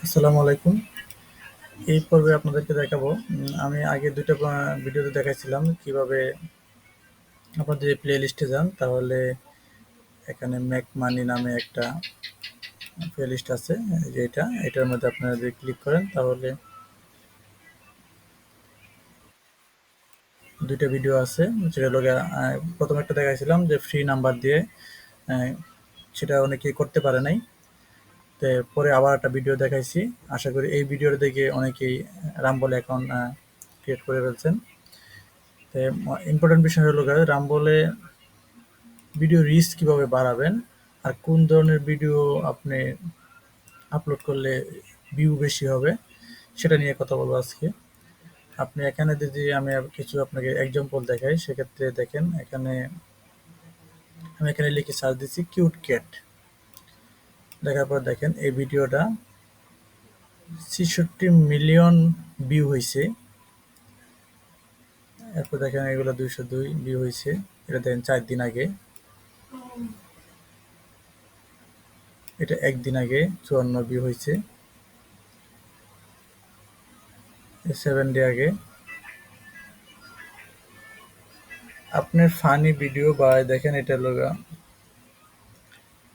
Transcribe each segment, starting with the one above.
আসসালামু আলাইকুম। এই পর্বে আপনাদেরকে দেখাবো আমি আগে ২ টা ভিডিওতে দেখাইছিলাম কিভাবে আপনারা যদি প্লে লিস্টে যান তাহলে এখানে মেক মানি নামে একটা প্লে লিস্ট আছে। এই যে এটার মধ্যে আপনারা যদি ক্লিক করেন তাহলে ২ টা ভিডিও আছে। যেটা হলো গিয়ে ১ম একটা দেখাইছিলাম যে ফ্রি নাম্বার দিয়ে অ্যা সেটা অনেকেই করতে পারে নাই। তো পরে আবার একটা ভিডিও দেখাইছি। আশা করি এই ভিডিওটা দেখে অনেকেই রামবল অ্যাকাউন্ট ক্রিয়েট করে ফেলছেন। তো ইম্পোর্টেন্ট বিষয় হলো গিয়ে রামবলে ভিডিও রিচ কিভাবে বাড়াবেন আর কোন ধরনের ভিডিও আপনি আপলোড করলে ভিউ বেশি হবে সেটা নিয়ে কথা বলবো আজকে। আপনি এখানে যদি আমি কিছু আপনাকে এক্সাম্পল দেখাই সেক্ষেত্রে দেখেন এখানে আমি এখানে লিখে সার্চ দিচ্ছি কিউট ক্যাট। দেখার পর দেখেন এই ভিডিওটা ৬৬ মিলিয়ন ভিউ হয়েছে। এরপর দেখেন এগুলো ২০২ ভিউ হয়েছে। এটা দেখেন ৪ দিন আগে, এটা একদিন আগে ৫৪ ভিউ হয়েছে, 7 ডে আগে। আপনার ফানি ভিডিও বা দেখেন এটা লগা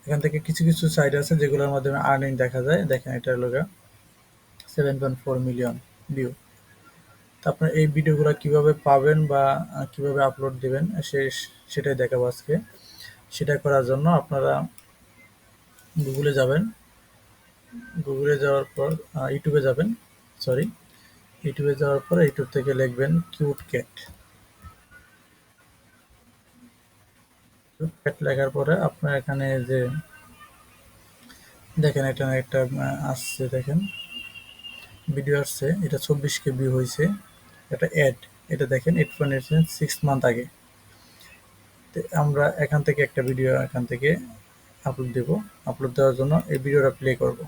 এখান থেকে কিছু কিছু সাইট আছে যেগুলোর মাধ্যমে আর্নিং দেখা যায়। দেখেন এটার লগা 7.4 মিলিয়ন ভিউ। তো আপনার এই ভিডিওগুলো কিভাবে পাবেন বা কিভাবে আপলোড দিবেন সেটাই দেখাবো আজকে। সেটা করার জন্য আপনারা গুগলে যাবেন। গুগলে যাওয়ার পর ইউটিউবে যাবেন। সরি, ইউটিউবে যাওয়ার পর ইউটিউব থেকে লিখবেন কিউট ক্যাট। কিউট ক্যাট লেখার পরে আপনার এখানে যে দেখেন এটা একটা আসছে, দেখেন ভিডিও আসছে, এটা ২৪ কে ভিউ হয়েছে। এটা অ্যাড, এটা দেখেন 8.8 6 মান্থ আগে। তো আমরা এখান থেকে একটা ভিডিও এখান থেকে আপলোড দেব। আপলোড দেওয়ার জন্য এই ভিডিওটা প্লে করব।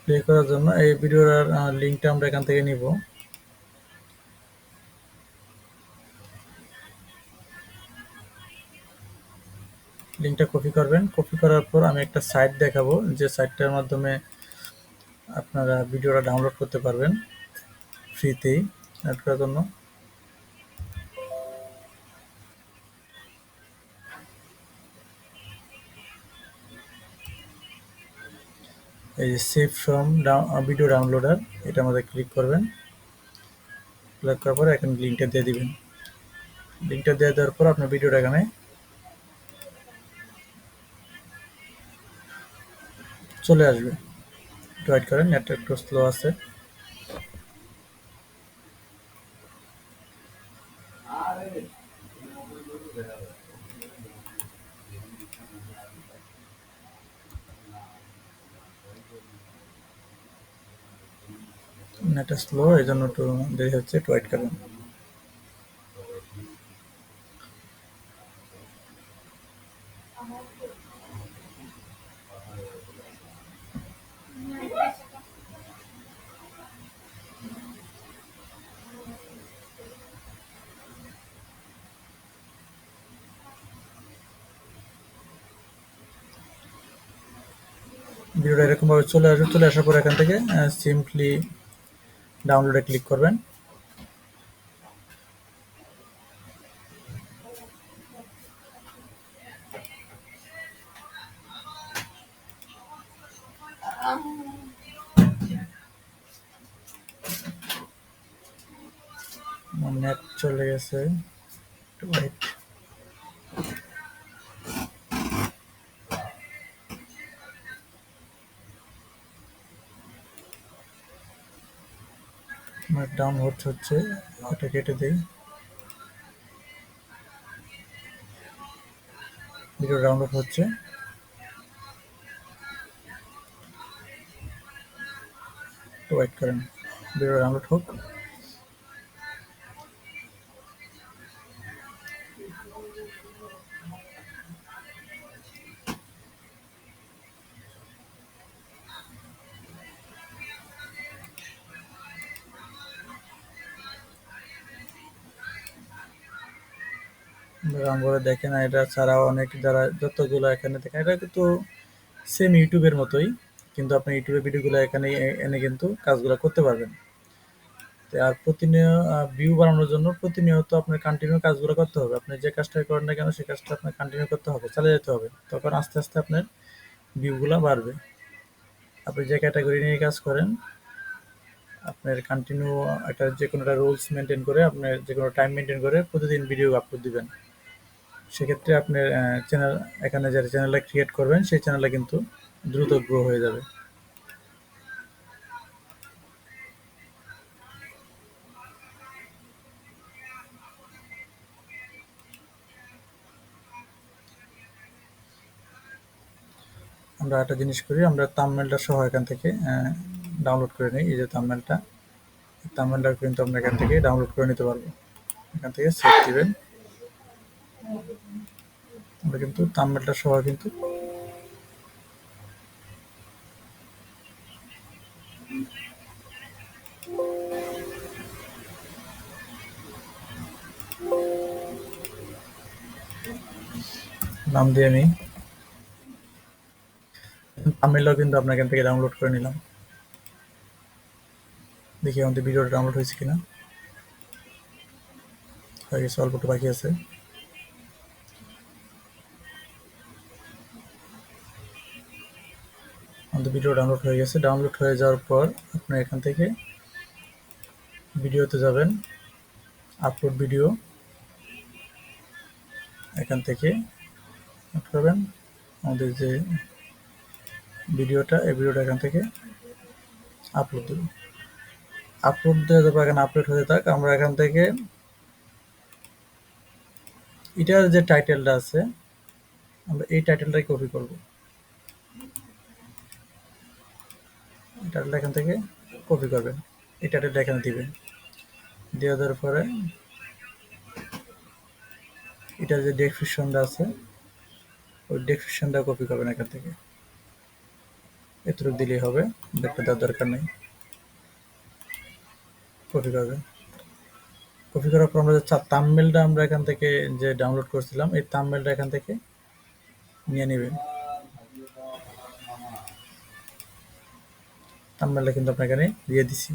প্লে করার জন্য এই ভিডিওর লিঙ্কটা আমরা এখান থেকে নিব। লিঙ্কটা কপি করবেন। কপি করার পর আমি একটা সাইট দেখাবো যে সাইটটার মাধ্যমে আপনারা ভিডিওটা ডাউনলোড করতে পারবেন ফ্রিতেই অ্যাড করার জন্য। এই যে সেভ ফ্রম ভিডিও ডাউনলোডার, এটার মধ্যে ক্লিক করবেন। ক্লিক করার পর এখানে লিঙ্কটা দিয়ে দিবেন। লিঙ্কটা দিয়ে দেওয়ার পর আপনার ভিডিওটা এখানে চলে আসবে। একটু ওয়েট করেন, নেটটা একটু স্লো আছে। নেটটা স্লো এই জন্য একটু দেরি হচ্ছে, একটু ওয়েট করেন। ভিডিওটা এরকমভাবে চলে আসবে। চলে আসার পর এখান থেকে সিম্পলি ডাউনলোডে ক্লিক করবেন। আমার নেট চলে গেছে, একটু ওয়েট। আমার ডাউনলোড হচ্ছে, এটা কেটে দিই। ভিডিও ডাউনলোড হচ্ছে, একটু ওয়েট করেন। ভিডিও ডাউনলোড হোক। রামগড়ে দেখেন, এটা ছাড়াও অনেক যারা যতগুলো এখানে দেখেন, এটা কিন্তু সেম ইউটিউবের মতোই, কিন্তু আপনি ইউটিউবের ভিডিওগুলো এখানে এনে কিন্তু কাজগুলো করতে পারবেন। তো আর প্রতিনিয়ত ভিউ বাড়ানোর জন্য প্রতিনিয়ত আপনার কন্টিনিউ কাজগুলো করতে হবে। আপনি যে কাজটাই করেন না কেন সেই কাজটা আপনার কন্টিনিউ করতে হবে, চালিয়ে যেতে হবে। তখন আস্তে আস্তে আপনার ভিউগুলো বাড়বে। আপনি যে ক্যাটাগরি নিয়ে কাজ করেন, আপনার কন্টিনিউ একটা যে কোনো একটা রুলস মেনটেন করে, আপনার যে কোনো টাইম মেনটেন করে প্রতিদিন ভিডিও আপলোড দিবেন। সেক্ষেত্রে আপনার চ্যানেল, এখানে যে চ্যানেলটা ক্রিয়েট করবেন সেই চ্যানেলটা কিন্তু দ্রুত গ্রো হয়ে যাবে। আমরা একটা জিনিস করি, আমরা থাম্বনেলটা সহ এখান থেকে ডাউনলোড করে নিই। এই যে থাম্বনেলটা, থাম্বনেলটা কিন্তু আমরা এখান থেকে ডাউনলোড করে নিতে পারবো। এখান থেকে সেভ দিবেন। আমরা কিন্তু থাম্বনেলটা সহ কিন্তু নাম দিয়ে নিই। থাম্বনেলটাও কিন্তু আমরা এখান থেকে ডাউনলোড করে নিলাম। দেখি আমাদের ভিডিওটা ডাউনলোড হয়েছে কিনা। হয়ে গেছে, অল্প একটু বাকি আছে। আমাদের ভিডিও ডাউনলোড হয়ে গেছে। ডাউনলোড হয়ে যাওয়ার পর আপনার এখান থেকে ভিডিওতে যাবেন, আপলোড ভিডিও, এখান থেকে আপলোড করবেন আমাদের যে ভিডিওটা, এই ভিডিওটা এখান থেকে আপলোড দেব। আপলোড দেওয়া যাবে, এখানে আপলোড হয়ে থাক। আমরা এখান থেকে এটার যে টাইটেলটা আছে, আমরা এই টাইটেলটাই কপি করব। এই টাইটেলটা এখান থেকে কপি করবেন, এই টাইটেলটা এখানে দিবেন। দিয়ে দেওয়ার পরে এটার যে ডেসক্রিপশনটা আছে, ওই ডেসক্রিপশনটা কপি করবেন এখান থেকে। এতটুকু দিলেই হবে, ব্যাকটা দেওয়ার দরকার নেই। কপি করবেন। কপি করার পর আমরা যে থাম্বনেলটা আমরা এখান থেকে যে ডাউনলোড করছিলাম, এই থাম্বনেলটা এখান থেকে নিয়ে নেবেন। থাম্বনেলটা কিন্তু আপনার এখানে দিয়ে দিছি।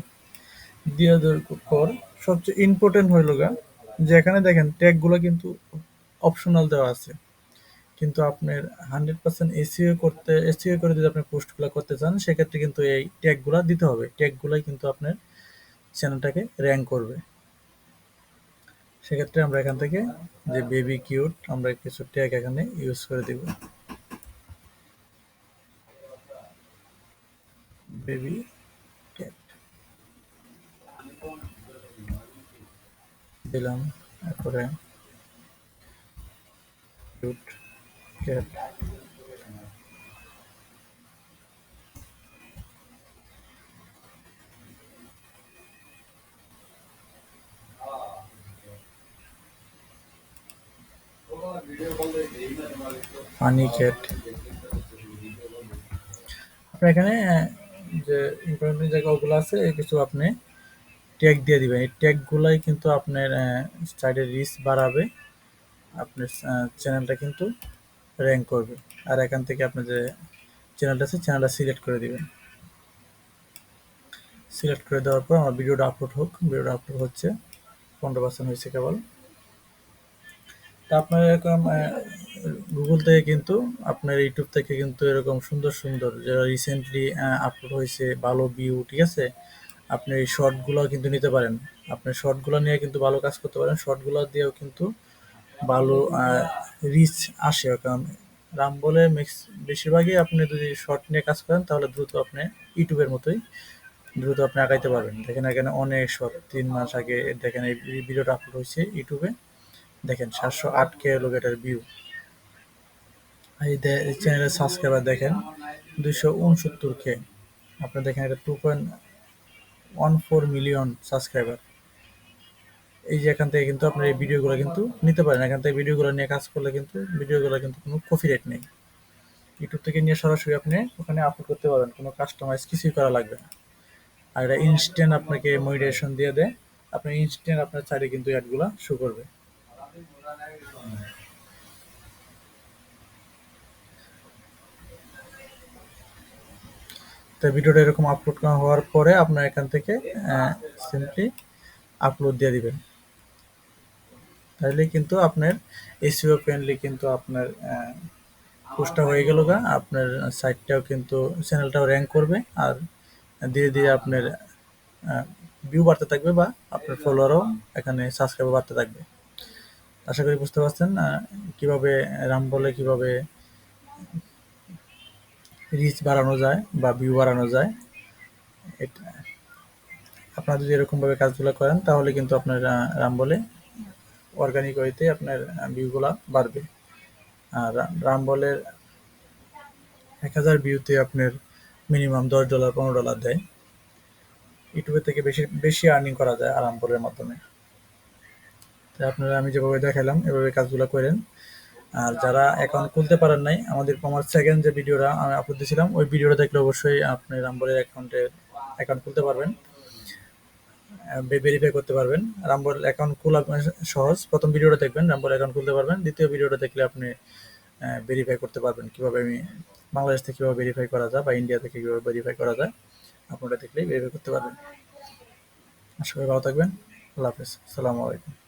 দিয়ে দেওয়ার পর সবচেয়ে ইম্পর্টেন্ট হইল গা, যে এখানে দেখেন ট্যাগগুলো কিন্তু অপশনাল দেওয়া আছে, কিন্তু আপনার 100% এসইও করতে, এসইও করে যদি আপনি পোস্টগুলো করতে চান, সেক্ষেত্রে কিন্তু এই ট্যাগগুলো দিতে হবে। ট্যাগগুলোই কিন্তু আপনার চ্যানেলটাকে র্যাঙ্ক করবে। সেক্ষেত্রে আমরা এখান থেকে যে বেবি কিউট, আমরা কিছু ট্যাগ এখানে ইউজ করে দিব। বেবি ক্যাট দিলাম, তারপরে কিউট ক্যাট, ফানি ক্যাট। আপনার এখানে যে ইম্পর্টেন্ট জায়গাগুলো আছে, এই কিছু আপনি ট্যাগ দিয়ে দিবেন। এই ট্যাগগুলাই কিন্তু আপনার সাইডের রিচ বাড়াবে, আপনার চ্যানেলটা কিন্তু র্যাঙ্ক করবে। আর এখান থেকে আপনার যে চ্যানেলটা আছে, চ্যানেলটা সিলেক্ট করে দিবেন। সিলেক্ট করে দেওয়ার পর আমার ভিডিওটা আপলোড হোক। ভিডিওটা আপলোড হচ্ছে, 15% হয়েছে কেবল। তা আপনার এরকম গুগল থেকে কিন্তু, আপনার ইউটিউব থেকে কিন্তু এরকম সুন্দর সুন্দর যারা রিসেন্টলি আপলোড হয়েছে ভালো ভিউ, ঠিক আছে, আপনি এই শর্টগুলো কিন্তু নিতে পারেন। আপনি শর্টগুলো নিয়ে কিন্তু ভালো কাজ করতে পারেন। শর্টগুলো দিয়েও কিন্তু ভালো রিচ আসে। কারণ রাম বলে বেশিরভাগই আপনি যদি শর্ট নিয়ে কাজ করেন, তাহলে দ্রুত আপনি ইউটিউবের মতোই দ্রুত আপনি আগাইতে পারবেন। দেখেন এখানে অনেক শর্ট, 3 মাস আগে দেখেন এই ভিডিওটা আপলোড হয়েছে ইউটিউবে, দেখেন 708K লোক এটার ভিউ। এই চ্যানেলের সাবস্ক্রাইবার দেখেন 269K। আপনার দেখেন এটা 2.14 মিলিয়ন সাবস্ক্রাইবার। এই যে এখান থেকে কিন্তু আপনার এই ভিডিওগুলো কিন্তু নিতে পারেন। এখান থেকে ভিডিওগুলো নিয়ে কাজ করলে কিন্তু ভিডিওগুলো কিন্তু কোনো কপিরাইট নেই। ইউটিউব থেকে নিয়ে সরাসরি আপনি ওখানে আপলোড করতে পারবেন, কোনো কাস্টমাইজ কিছুই করা লাগবে না। আর এটা ইনস্ট্যান্ট আপনাকে মনিটাইজেশন দিয়ে দেয়। আপনি ইনস্ট্যান্ট আপনার চাইলে কিন্তু অ্যাডগুলো শো করবে। তো ভিডিওটা এরকম আপলোড হওয়ার পরে আপনার এখান থেকে সিম্পলি আপলোড দিয়ে দিবেন। তাহলে কিন্তু আপনার এসইও ফ্রেন্ডলি কিন্তু আপনার পোস্টটা হয়ে গেল গা, আপনার সাইটটাও কিন্তু চ্যানেলটাও র্যাঙ্ক করবে, আর ধীরে ধীরে আপনার ভিউ বাড়তে থাকবে বা আপনার ফলোয়ারও এখানে সাবস্ক্রাইবার বাড়তে থাকবে। আশা করি বুঝতে পারছেন কিভাবে রামবলে কিভাবে রিচ বাড়ানো যায় বা ভিউ বাড়ানো যায়। এটা আপনারা যদি এরকমভাবে কাজগুলো করেন তাহলে কিন্তু আপনার রামবলে অর্গানিক ওয়েতে আপনার ভিউগুলা বাড়বে। আর রামবলের 1000 ভিউতে আপনার মিনিমাম $10 $15 দেয়। ইউটিউবের থেকে বেশি বেশি আর্নিং করা যায় রামবলের মাধ্যমে। তাই আপনারা আমি যেভাবে দেখালাম এভাবে কাজগুলো করেন। আর যারা অ্যাকাউন্ট খুলতে পারেন নাই, আমাদের আমার সেকেন্ড যে ভিডিওটা আমি আপলোড দিয়েছিলাম ওই ভিডিওটা দেখলে অবশ্যই আপনি রামবলের অ্যাকাউন্ট খুলতে পারবেন, ভেরিফাই করতে পারবেন। রামবল অ্যাকাউন্ট খোলা সহজ। প্রথম ভিডিওটা দেখবেন, রামবল অ্যাকাউন্ট খুলতে পারবেন। দ্বিতীয় ভিডিওটা দেখলে আপনি ভেরিফাই করতে পারবেন কীভাবে আমি বাংলাদেশ থেকে কীভাবে ভেরিফাই করা যায় বা ইন্ডিয়া থেকে কীভাবে ভেরিফাই করা যায়, আপনারা দেখলেই ভেরিফাই করতে পারবেন। আশা করি ভালো থাকবেন। আল্লাহ হাফেজ। আসসালামু আলাইকুম।